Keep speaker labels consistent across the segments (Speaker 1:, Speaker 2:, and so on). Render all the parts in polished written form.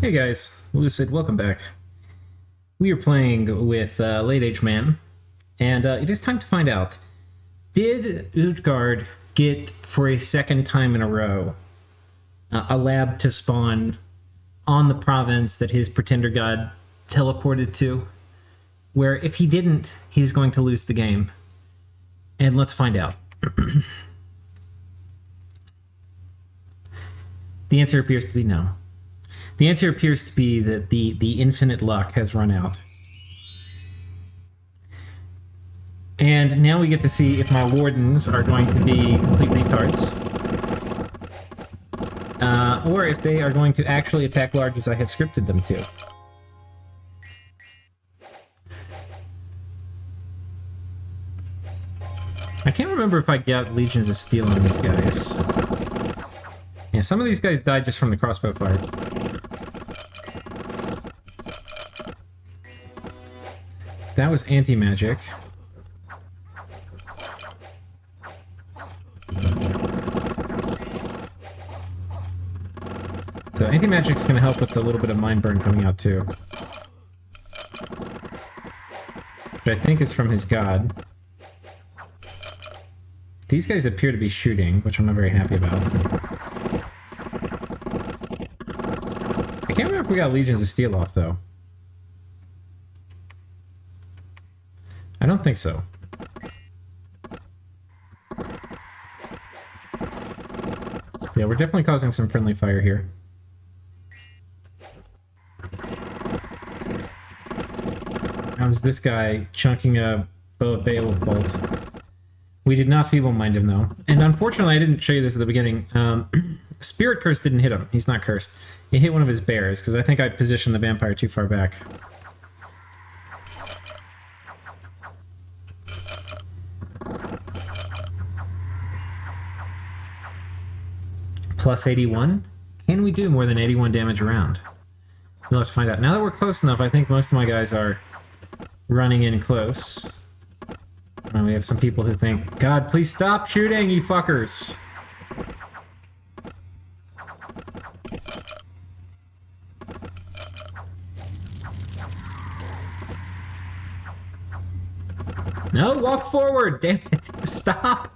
Speaker 1: Hey guys, Lucid, welcome back. We are playing with Late Age Man, and it is time to find out, did Utgard get, for a second time in a row, a lab to spawn on the province that his pretender god teleported to? Where if he didn't, he's going to lose the game. And let's find out. The answer appears to be no. The answer appears to be that the infinite luck has run out. And now we get to see if my wardens are going to be complete retards. Or if they are going to actually attack large as I have scripted them to. I can't remember if I got Legions of Steel on these guys. Yeah, some of these guys died just from the crossbow fire. That was anti-magic. So anti-magic's going to help with a little bit of mind burn coming out too. Which I think is from his god. These guys appear to be shooting, which I'm not very happy about. I can't remember if we got Legions of Steel off though. I don't think so. Yeah, we're definitely causing some friendly fire here. How's this guy chunking a bow of Beowulf bolt? We did not feeble-mind him, though. And unfortunately, I didn't show you this at the beginning. Spirit Curse didn't hit him. He's not cursed. He hit one of his bears, because I think I positioned the vampire too far back. Plus 81? Can we do more than 81 damage around? We'll have to find out. Now that we're close enough, I think most of my guys are running in close. We have some people who think, God, please stop shooting, you fuckers! No, walk forward! Damn it! Stop!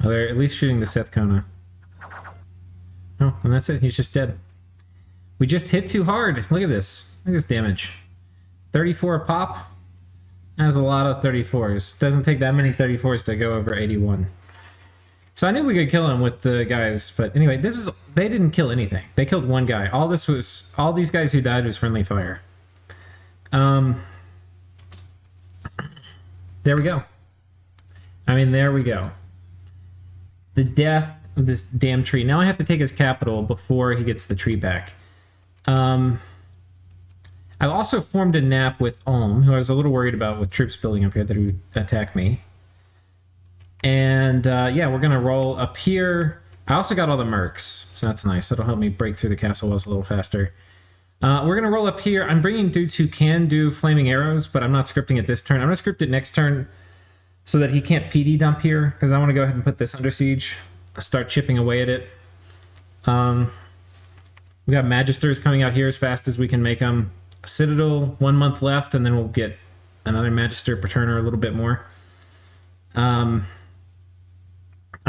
Speaker 1: Oh, they're at least shooting the Seth Kona. Oh, and that's it. He's just dead. We just hit too hard. Look at this. Look at this damage. 34 a pop. That's a lot of 34s. Doesn't take that many 34s to go over 81. So I knew we could kill him with the guys, but anyway, they didn't kill anything. They killed one guy. All these guys who died was friendly fire. There we go. I mean, there we go. The death of this damn tree. Now I have to take his capital before he gets the tree back. I've also formed a nap with Ulm, who I was a little worried about with troops building up here that would attack me. And yeah, we're going to roll up here. I also got all the mercs, so that's nice. That'll help me break through the castle walls a little faster. We're going to roll up here. I'm bringing dudes who can do flaming arrows, but I'm not scripting it this turn. I'm going to script it next turn so that he can't PD dump here, because I want to go ahead and put this under siege. Start chipping away at it. We got Magisters coming out here as fast as we can make them. Citadel, 1 month left, and then we'll get another Magister Paterner a little bit more. I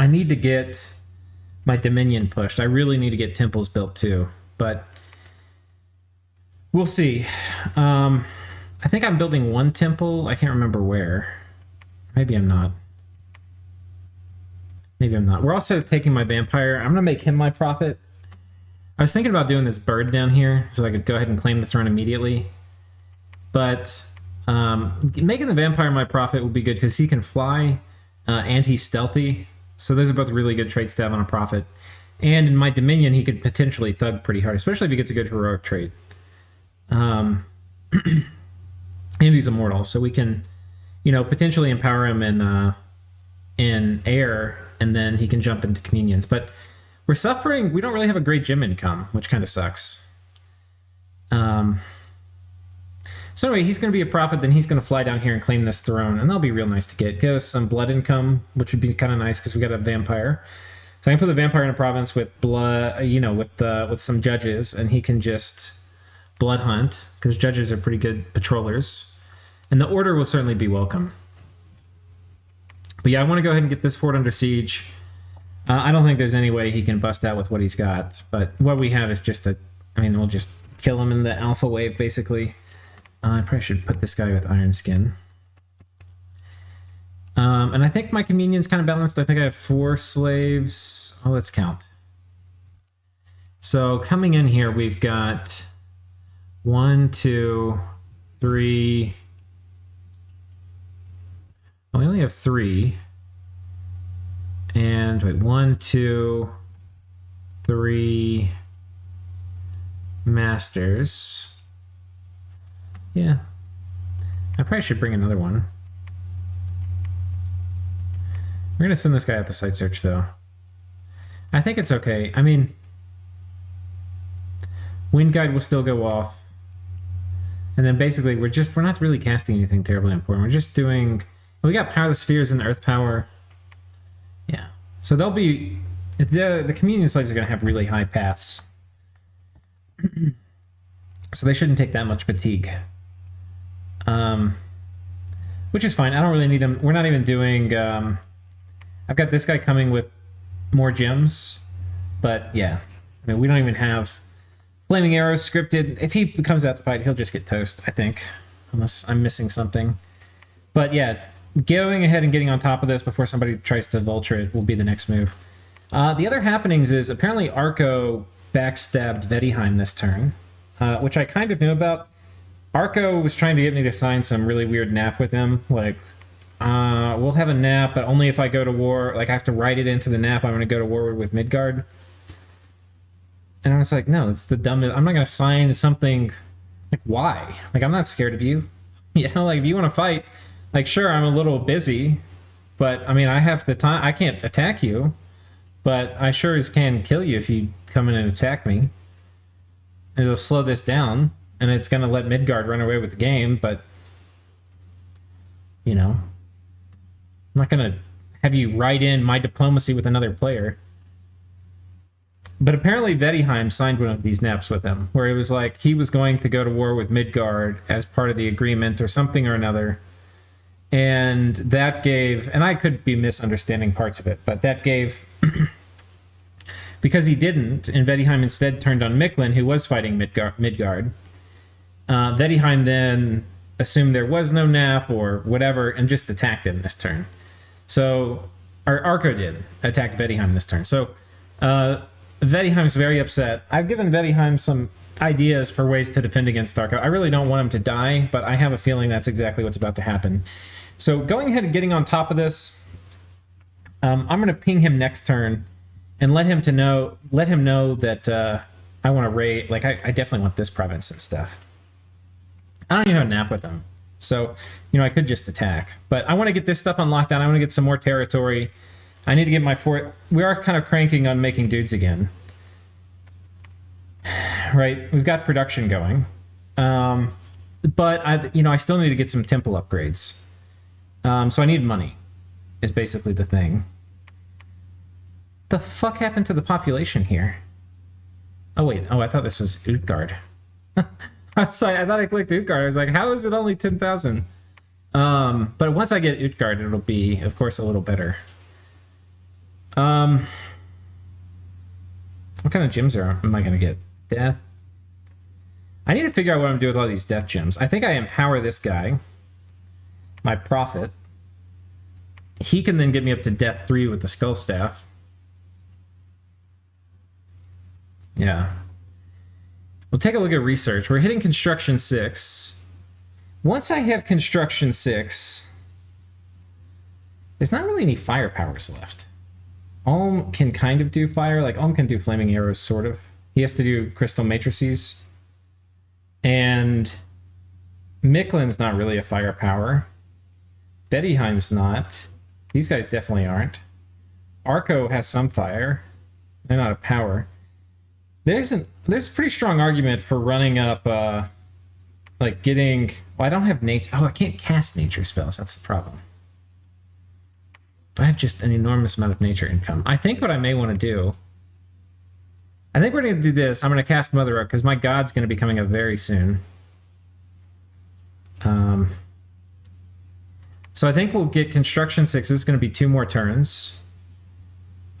Speaker 1: need to get my Dominion pushed. I really need to get temples built too, but we'll see. I think I'm building one temple. I can't remember where. Maybe I'm not. Maybe I'm not. We're also taking my vampire. I'm going to make him my prophet. I was thinking about doing this bird down here so I could go ahead and claim the throne immediately. But making the vampire my prophet would be good because he can fly and he's stealthy. So those are both really good traits to have on a prophet. And in my Dominion, he could potentially thug pretty hard, especially if he gets a good heroic trait. And he's immortal, so we can, you know, potentially empower him in air, and then he can jump into communions. But we're suffering. We don't really have a great gym income, which kind of sucks. So anyway, he's going to be a prophet, then he's going to fly down here and claim this throne, and that'll be real nice to get. Get us some blood income, which would be kind of nice because we got a vampire. So I can put the vampire in a province with blood, you know, with some judges, and he can just blood hunt because judges are pretty good patrollers, and the order will certainly be welcome. But yeah, I want to go ahead and get this fort under siege. I don't think there's any way he can bust out with what he's got, but what we have is just we'll just kill him in the alpha wave, basically. I probably should put this guy with Iron Skin. And I think my communion's kind of balanced. I think I have 4 slaves. Oh, let's count. So coming in here, we've got 1, 2, 3. Oh, we only have 3. And wait, 1, 2, 3 masters. Yeah. I probably should bring another one. We're going to send this guy out to site search, though. I think it's okay. I mean, Wind Guide will still go off. And then basically, we're not really casting anything terribly important. We're just doing... We got Power of the Spheres and Earth Power. Yeah. So they'll be... The communion slaves are going to have really high paths. So they shouldn't take that much fatigue. Which is fine. I don't really need them. We're not even doing... I've got this guy coming with more gems. But yeah. I mean, we don't even have Flaming Arrows scripted. If he comes out to fight, he'll just get toast, I think. Unless I'm missing something. But yeah, going ahead and getting on top of this before somebody tries to vulture it will be the next move. The other happenings is apparently Arco backstabbed Vedheim this turn, which I kind of knew about. Arco was trying to get me to sign some really weird nap with him, like, we'll have a nap, but only if I go to war. Like, I have to write it into the nap. I'm going to go to war with Midgard. And I was like, no, it's the dumbest. I'm not going to sign something. Like, why? Like, I'm not scared of you. You know, like, if you want to fight, like, sure, I'm a little busy, but, I mean, I have the time. I can't attack you, but I sure as can kill you if you come in and attack me. And it'll slow this down, and it's going to let Midgard run away with the game, but, you know, I'm not going to have you write in my diplomacy with another player. But apparently Vedheim signed one of these naps with him, where it was like he was going to go to war with Midgard as part of the agreement or something or another. And that gave, and I could be misunderstanding parts of it, but that gave, because he didn't, and Vedheim instead turned on Micklin, who was fighting Midgard. Vedheim then assumed there was no nap or whatever and just attacked him this turn. So, or Arco did, attacked Vedheim this turn. So, Vedheim's very upset. I've given Vedheim some ideas for ways to defend against Arco. I really don't want him to die, but I have a feeling that's exactly what's about to happen. So going ahead and getting on top of this, I'm going to ping him next turn and let him know that I want to raid. Like, I definitely want this province and stuff. I don't even have a nap with him. So, you know, I could just attack. But I want to get this stuff on lockdown. I want to get some more territory. I need to get my fort. We are kind of cranking on making dudes again. Right? We've got production going. But, I still need to get some temple upgrades. So I need money, is basically the thing. The fuck happened to the population here? Oh, wait. Oh, I thought this was Utgard. I thought I clicked Utgard. I was like, how is it only 10,000? But once I get Utgard, it'll be, of course, a little better. What kind of gems am I going to get? Death? I need to figure out what I'm going to do with all these death gems. I think I empower this guy, my prophet. He can then get me up to death 3 with the skull staff. Yeah. We'll take a look at research. We're hitting construction 6. Once I have construction 6, there's not really any fire powers left. Ulm can kind of do fire. Like, Ulm can do flaming arrows, sort of. He has to do crystal matrices. And Micklin's not really a fire power. Vedheim's not. These guys definitely aren't. Arco has some fire. They're not a power. There's a pretty strong argument for running up like getting... Well, I don't have nature... Oh, I can't cast nature spells. That's the problem. I have just an enormous amount of nature income. I think what I may want to do... I think we're going to do this. I'm going to cast Mother Oak because my god's going to be coming up very soon. So I think we'll get Construction 6. This is going to be 2 more turns.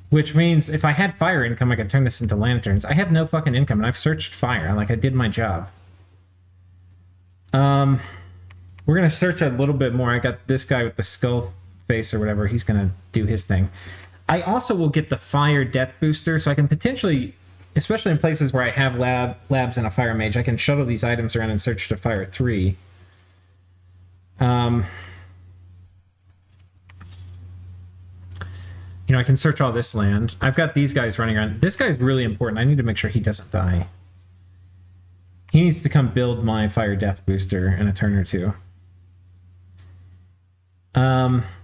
Speaker 1: Which means if I had fire income, I could turn this into lanterns. I have no fucking income, and I've searched fire. Like, I did my job. We're going to search a little bit more. I got this guy with the skull face or whatever. He's going to do his thing. I also will get the fire death booster, so I can potentially, especially in places where I have labs and a fire mage, I can shuttle these items around and search to fire 3. You know, I can search all this land. I've got these guys running around. This guy's really important. I need to make sure he doesn't die. He needs to come build my fire death booster in a turn or 2.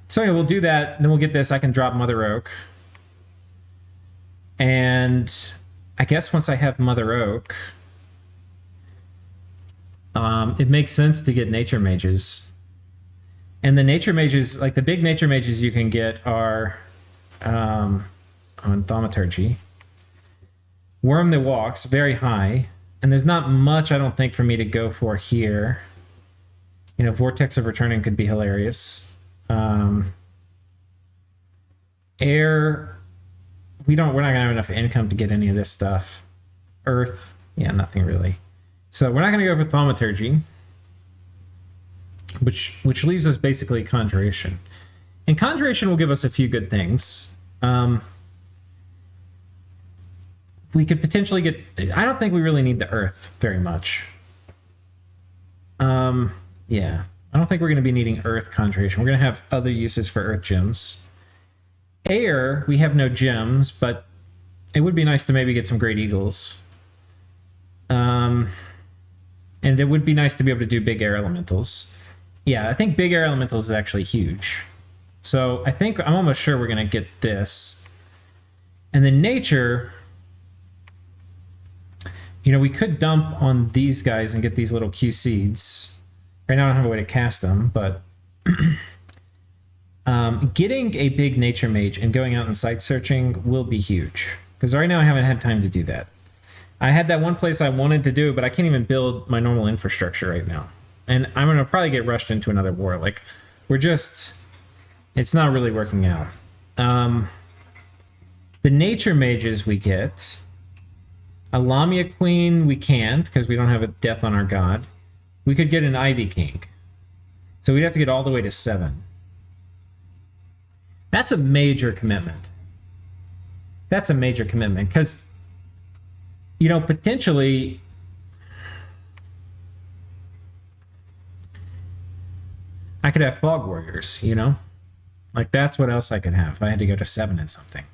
Speaker 1: So anyway, we'll do that. Then we'll get this. I can drop Mother Oak. And I guess once I have Mother Oak, it makes sense to get nature mages. And the nature mages, like the big nature mages you can get are on Thaumaturgy. Worm that Walks, very high. And there's not much, I don't think, for me to go for here. You know, Vortex of Returning could be hilarious. Air, we're not gonna have enough income to get any of this stuff. Earth, yeah, nothing really. So we're not gonna go for Thaumaturgy, which leaves us basically Conjuration. And Conjuration will give us a few good things. We could potentially get... I don't think we really need the Earth very much. Yeah. I don't think we're going to be needing Earth Conjuration. We're going to have other uses for Earth gems. Air, we have no gems, but it would be nice to maybe get some Great Eagles. And it would be nice to be able to do big air elementals. Yeah, I think big air elementals is actually huge. So I think I'm almost sure we're going to get this. And then nature... You know, we could dump on these guys and get these little Q seeds. Right now I don't have a way to cast them, but getting a big nature mage and going out and site searching will be huge. Because right now I haven't had time to do that. I had that one place I wanted to do, but I can't even build my normal infrastructure right now. And I'm going to probably get rushed into another war. Like, it's not really working out. The nature mages we get... A Lamia Queen, we can't, because we don't have a death on our god. We could get an Ivy King. So we'd have to get all the way to 7. That's a major commitment. That's a major commitment, because, you know, potentially... I could have Fog Warriors, you know? Like, that's what else I could have if I had to go to 7 and something.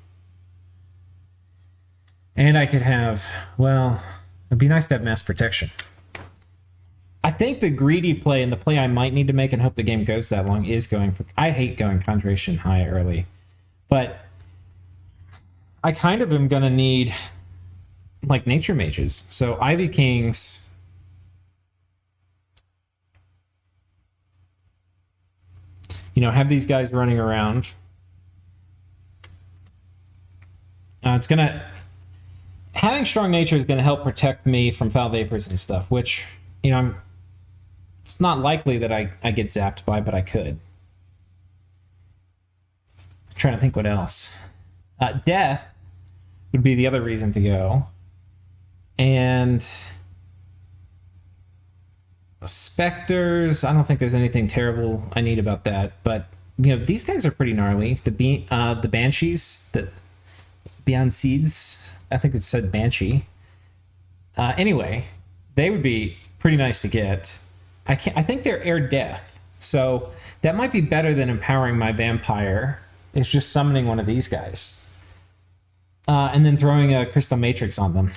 Speaker 1: And I could have, well, it'd be nice to have mass protection. I think the greedy play and the play I might need to make and hope the game goes that long is going for... I hate going Conjuration high early. But I kind of am going to need, like, nature mages. So Ivy Kings... You know, have these guys running around. It's going to... Having strong nature is going to help protect me from foul vapors and stuff, which, you know, it's not likely that I get zapped by, but I could. I'm trying to think what else. Death would be the other reason to go. And Spectres, I don't think there's anything terrible I need about that, but, you know, these guys are pretty gnarly. The Banshees, the Beyond Seeds... I think it said Banshee. Anyway, they would be pretty nice to get. I think they're air death, so that might be better than empowering my vampire. It's just summoning one of these guys, and then throwing a Crystal Matrix on them.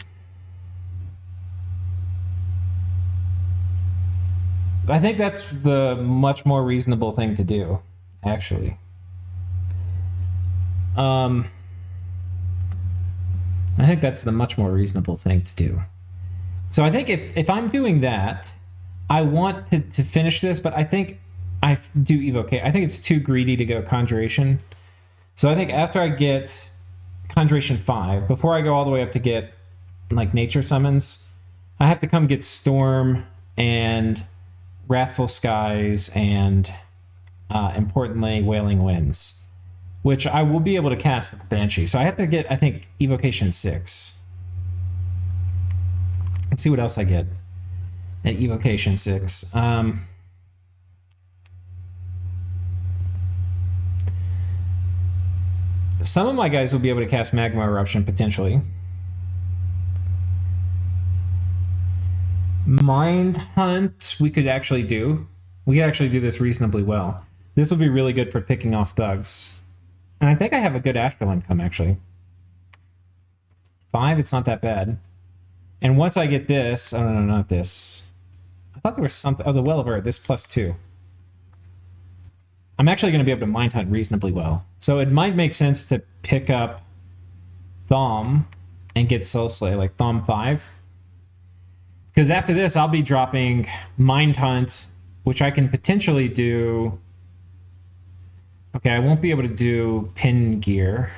Speaker 1: I think that's the much more reasonable thing to do, actually. I think that's the much more reasonable thing to do. So I think if I'm doing that, I want to finish this, but I think I do Evocate. I think it's too greedy to go Conjuration. So I think after I get Conjuration 5, before I go all the way up to get like Nature Summons, I have to come get Storm and Wrathful Skies and importantly Wailing Winds, which I will be able to cast with Banshee. So I have to get, I think, Evocation 6. Let's see what else I get at Evocation 6. Some of my guys will be able to cast Magma Eruption, potentially. Mind Hunt, we could actually do. We could actually do this reasonably well. This will be really good for picking off thugs. And I think I have a good Astral income, actually. 5, it's not that bad. And once I get this... Oh, no, not this. I thought there was something... Oh, the Well of Earth, this +2. I'm actually going to be able to Mind Hunt reasonably well. So it might make sense to pick up Thom and get Soul Slay, like Thom 5. Because after this, I'll be dropping Mind Hunt, which I can potentially do... Okay, I won't be able to do Pin Gear.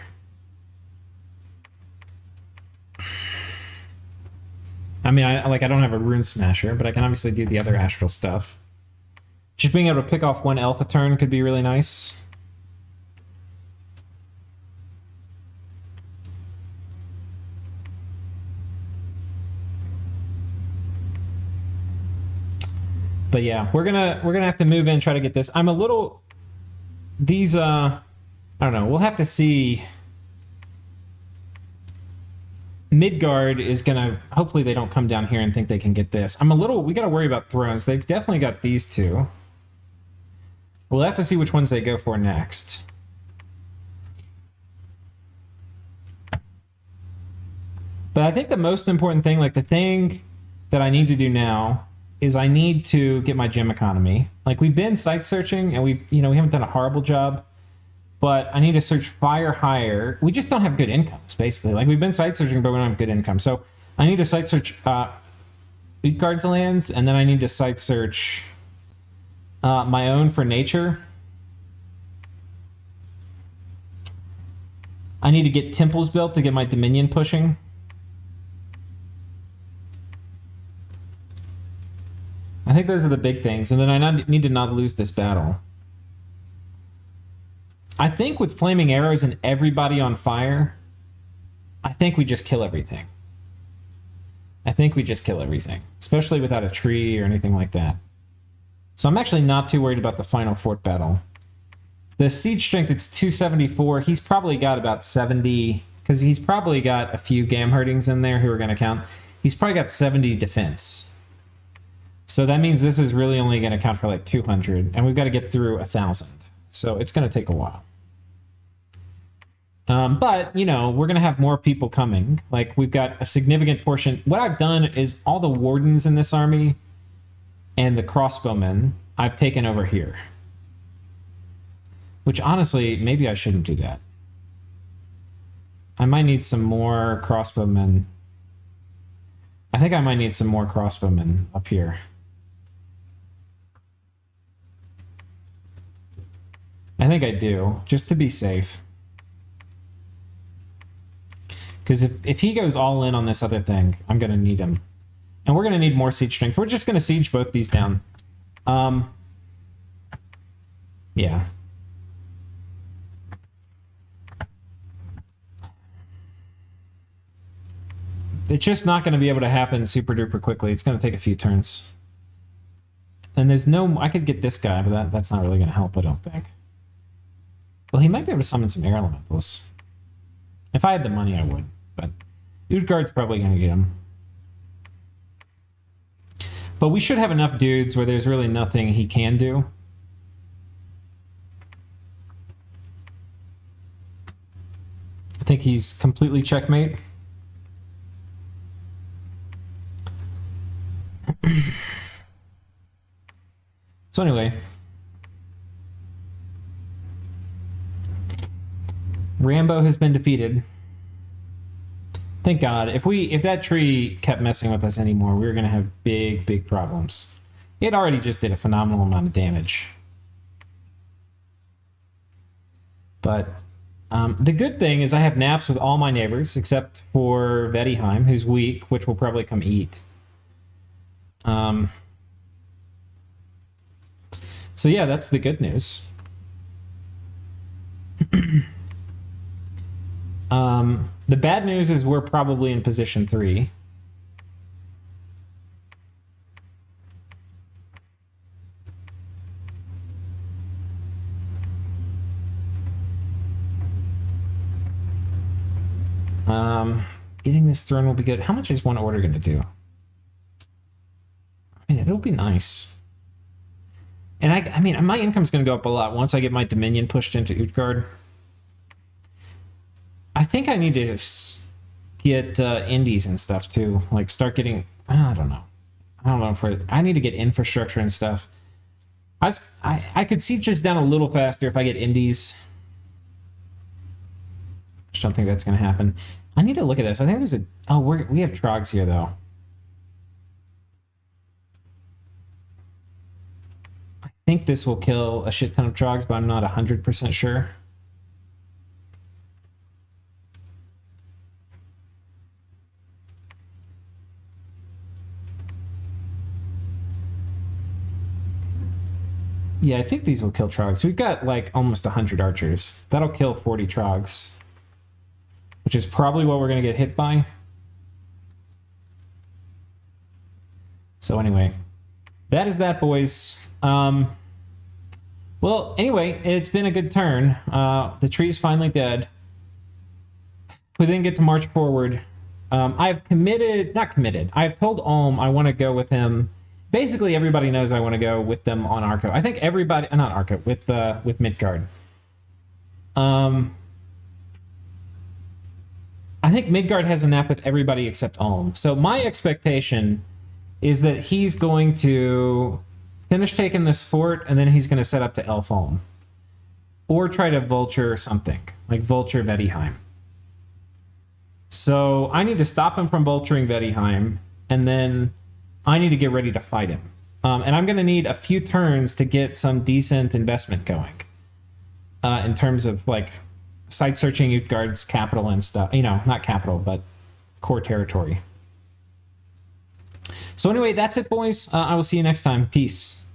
Speaker 1: I mean, I don't have a Rune Smasher, but I can obviously do the other Astral stuff. Just being able to pick off one elf a turn could be really nice. But yeah, we're gonna have to move in, try to get this. I'm a little... These, I don't know, we'll have to see. Midgard is gonna... Hopefully they don't come down here and think they can get this. I'm a little... We gotta worry about thrones. They've definitely got these two. We'll have to see which ones they go for next. But I think the most important thing, like the thing that I need to do now, is I need to get my gem economy. Like we've been site searching and we haven't done a horrible job, but I need to search fire higher. We just don't have good incomes, basically. Like we've been site searching, but we don't have good income. So I need to site search Utgard's lands, and then I need to site search my own for nature. I need to get temples built to get my Dominion pushing. I think those are the big things. And then I need to not lose this battle. I think with Flaming Arrows and everybody on fire, I think we just kill everything. I think we just kill everything. Especially without a tree or anything like that. So I'm actually not too worried about the final fort battle. The siege strength, it's 274. He's probably got about 70... Because he's probably got a few Gamherdings in there who are going to count. He's probably got 70 defense. So that means this is really only going to count for like 200, and we've got to get through 1,000. So it's going to take a while. But, we're going to have more people coming. Like, we've got a significant portion. What I've done is all the wardens in this army and the crossbowmen I've taken over here. Which, honestly, maybe I shouldn't do that. I might need some more crossbowmen. I think I might need some more crossbowmen up here. I think I do, just to be safe. Because if he goes all in on this other thing, I'm going to need him. And we're going to need more siege strength. We're just going to siege both these down. Yeah. It's just not going to be able to happen super duper quickly. It's going to take a few turns. And there's no... I could get this guy, but that's not really going to help, I don't think. Well, he might be able to summon some air elementals. If I had the money, I would. But Utgard's probably going to get him. But we should have enough dudes where there's really nothing he can do. I think he's completely checkmate. So anyway, Rambo has been defeated. Thank God. If that tree kept messing with us anymore, we were going to have big problems. It already just did a phenomenal amount of damage. But the good thing is I have naps with all my neighbors, except for Vedheim, who's weak, which will probably come eat. So yeah, that's the good news. The bad news is we're probably in position 3. Getting this throne will be good. How much is one order going to do? I mean, it'll be nice. And I mean, my income's going to go up a lot once I get my Dominion pushed into Utgard. I think I need to get indies and stuff too. Like start getting, I don't know if I need to get infrastructure and stuff. I could siege just down a little faster if I get indies. Just don't think that's going to happen. I need to look at this. I think there's we have Trogs here though. I think this will kill a shit ton of Trogs, but I'm not 100% sure. Yeah, I think these will kill Trogs. We've got like almost 100 archers. That'll kill 40 Trogs, which is probably what we're going to get hit by. So anyway, that is that, boys. Well, anyway, it's been a good turn. The tree's finally dead. We then get to march forward. I've I've told Ulm I want to go with him. Basically, everybody knows I want to go with them on Arco. I think everybody, not Arco, with Midgard. I think Midgard has a nap with everybody except Ulm. So my expectation is that he's going to finish taking this fort, and then he's going to set up to Elf Ulm. Or try to vulture something, like vulture Vedheim. So I need to stop him from vulturing Vedheim, and then I need to get ready to fight him. And I'm going to need a few turns to get some decent investment going. In terms of, like, site searching Utgard's capital and stuff. You know, not capital, but core territory. So anyway, that's it, boys. I will see you next time. Peace.